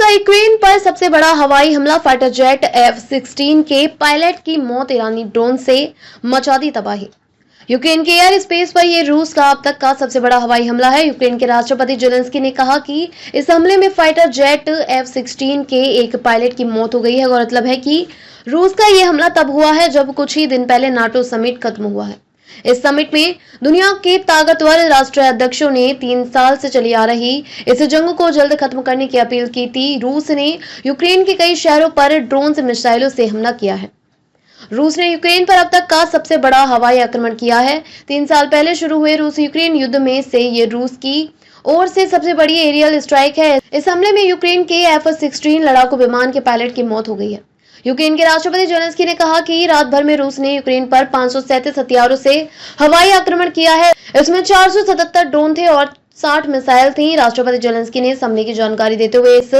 Ukraine पर सबसे बड़ा हवाई हमला, फाइटर जेट F-16 के पायलट की मौत, ईरानी ड्रोन से मचा दी तबाही। यूक्रेन के एयर स्पेस पर यह रूस का अब तक का सबसे बड़ा हवाई हमला है। यूक्रेन के राष्ट्रपति जेलेंस्की ने कहा कि इस हमले में फाइटर जेट F-16 के एक पायलट की मौत हो गई है। गौरतलब है कि रूस का यह हमला तब हुआ है जब कुछ ही दिन पहले नाटो समिट खत्म हुआ है। इस समिट में दुनिया के ताकतवर राष्ट्राध्यक्षों ने 3 साल से चली आ रही इस जंग को जल्द खत्म करने की अपील की थी। रूस ने यूक्रेन के कई शहरों पर ड्रोन से मिसाइलों से हमला किया है। रूस ने यूक्रेन पर अब तक का सबसे बड़ा हवाई आक्रमण किया है। 3 साल पहले शुरू हुए रूस यूक्रेन युद्ध में से ये रूस की ओर से सबसे बड़ी एरियल स्ट्राइक है। इस हमले में यूक्रेन के F-16 लड़ाकू विमान के पायलट की मौत हो गई है। यूक्रेन के राष्ट्रपति जेलेंस्की ने कहा कि रात भर में रूस ने यूक्रेन पर 537 हथियारों से हवाई आक्रमण किया है। इसमें 477 ड्रोन थे और 60 मिसाइल थी। राष्ट्रपति जेलेंस्की ने इस हमले की जानकारी देते हुए इस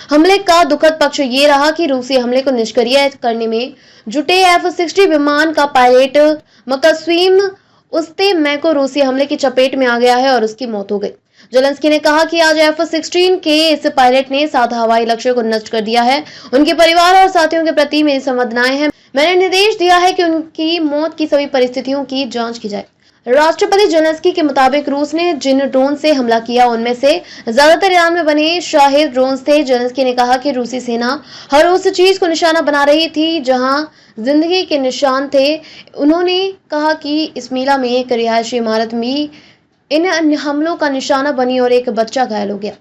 हमले का दुखद पक्ष ये रहा कि रूसी हमले को निष्क्रिय करने में जुटे F-16 विमान का पायलट मकस्वीम उस्तेमेको रूसी हमले की चपेट में आ गया है और उसकी मौत हो गई। जेलेंस्की ने कहा कि आज F-16 के इस पायलट ने 7 हवाई लक्ष्यों को नष्ट कर दिया है। उनके परिवार और साथियों के प्रति मेरी संवेदनाएं हैं। मैंने निर्देश दिया है कि उनकी मौत की सभी परिस्थितियों की जांच की जाए। राष्ट्रपति जेलेंस्की के मुताबिक रूस ने जिन ड्रोन से हमला किया उनमें से ज्यादातर ईरान में बने शाहिद ड्रोन थे। जेलेंस्की ने कहा कि रूसी सेना हर उस चीज को निशाना बना रही थी जहां जिंदगी के निशान थे। उन्होंने कहा कि इस मीला में एक रिहायशी इमारत भी इन हमलों का निशाना बनी और एक बच्चा घायल हो गया।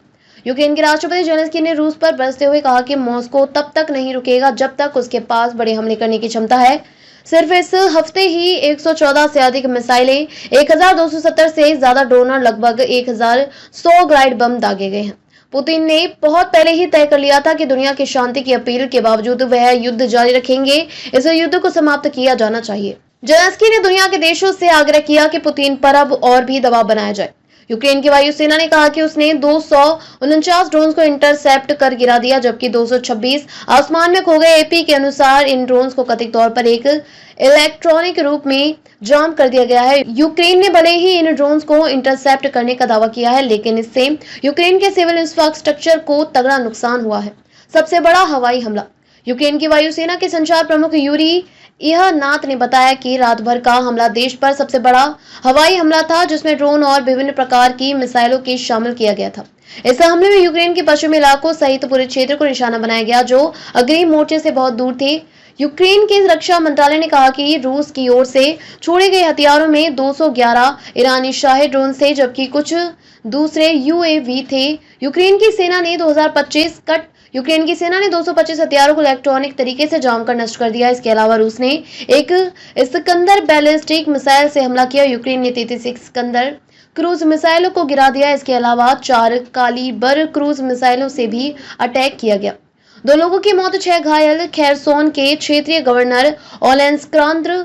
यूक्रेन के राष्ट्रपति जेलेंस्की ने रूस पर बरसते हुए कहा कि मॉस्को तब तक नहीं रुकेगा जब तक उसके पास बड़े हमले करने की क्षमता है। सिर्फ इस हफ्ते ही 114 से अधिक मिसाइलें, 1270 से ज्यादा ड्रोन और लगभग 1100 ग्लाइड बम दागे गए हैं। पुतिन ने बहुत पहले ही तय कर लिया था कि दुनिया की शांति की अपील के बावजूद वह युद्ध जारी रखेंगे। इस युद्ध को समाप्त किया जाना चाहिए। जेलेंस्की ने दुनिया के देशों से आग्रह किया कि पुतिन पर अब और भी दबाव बनाया जाए। यूक्रेन की वायुसेना ने कहा कि उसने 249 ड्रोन को इंटरसेप्ट कर गिरा दिया, जबकि 226 आसमान में खो गए। एपी के अनुसार इन ड्रोन को कथित तौर पर एक इलेक्ट्रॉनिक रूप में जाम कर दिया गया है। यूक्रेन ने भले ही इन ड्रोन को इंटरसेप्ट करने का दावा किया है, लेकिन इससे यूक्रेन के सिविल इंफ्रास्ट्रक्चर को तगड़ा नुकसान हुआ है। सबसे बड़ा हवाई हमला। यूक्रेन की वायुसेना के संचार प्रमुख यूरी यह नाथ ने बताया कि रात भर का हमला देश पर सबसे बड़ा हवाई हमला था, जिसमें ड्रोन और विभिन्न प्रकार की मिसाइलों के शामिल किया गया था। इस हमले में यूक्रेन के पश्चिमी इलाकों सहित पूरे क्षेत्र को निशाना बनाया गया जो अग्रिम मोर्चे से बहुत दूर थे। यूक्रेन के रक्षा मंत्रालय ने कहा कि रूस की ओर से छोड़े गए हथियारों में 211 ईरानी शाहिद ड्रोन थे, जबकि कुछ दूसरे UAV थे। यूक्रेन की सेना ने 225 हथियारों को इलेक्ट्रॉनिक तरीके से जाम कर नष्ट कर दिया। इसके अलावा रूस ने एक इस्कंदर बैलिस्टिक मिसाइल से हमला किया। यूक्रेन ने 33 इस्कंदर क्रूज मिसाइलों को गिरा दिया। इसके अलावा 4 कालिबर क्रूज मिसाइलों से भी अटैक किया गया। 2 लोगों की मौत, 6 घायल। खेरसोन के क्षेत्रीय गवर्नर ओलेंस्क्रांद्र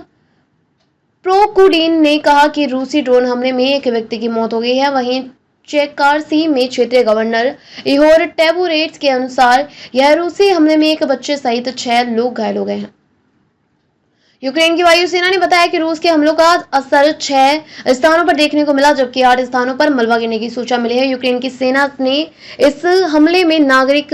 प्रोकुडिन ने कहा कि रूसी ड्रोन हमले में एक व्यक्ति की मौत हो गई है। वहीं चेकारसी में क्षेत्रीय गवर्नर इहोर टेबुरेट्स के अनुसार यह रूसी हमले में एक बच्चे सहित 6 लोग घायल हो गए हैं। यूक्रेन की वायुसेना ने बताया कि रूस के हमलों का असर 6 स्थानों पर देखने को मिला, जबकि 8 स्थानों पर मलबा गिरने की सूचना मिली है। यूक्रेन की सेना ने इस हमले में नागरिक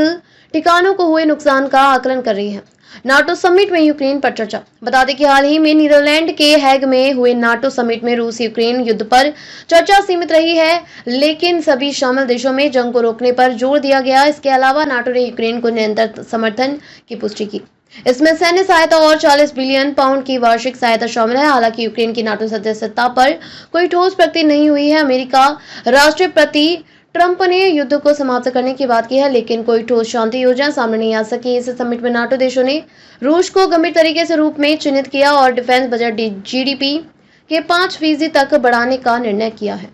ठिकानों को हुए नुकसान का आकलन कर रही है। नाटो समिट में यूक्रेन पर चर्चा। बता दें कि हाल ही में नीदरलैंड के हैग में हुए नाटो समिट में रूस यूक्रेन युद्ध पर चर्चा सीमित रही है, लेकिन सभी शामिल देशों में जंग को रोकने पर जोर दिया गया। इसके अलावा नाटो ने यूक्रेन को निरंतर समर्थन की पुष्टि की। इसमें सैन्य सहायता और 40 बिलियन पाउंड की वार्षिक सहायता शामिल है। हालांकि यूक्रेन की नाटो सदस्यता पर कोई ठोस प्रगति नहीं हुई है। अमेरिका राष्ट्रपति ट्रंप ने युद्ध को समाप्त करने की बात की है, लेकिन कोई ठोस शांति योजना सामने नहीं आ सकी। इस समिट में नाटो देशों ने रूस को गंभीर तरीके से रूप में चिन्हित किया और डिफेंस बजट GDP के 5% तक बढ़ाने का निर्णय किया है।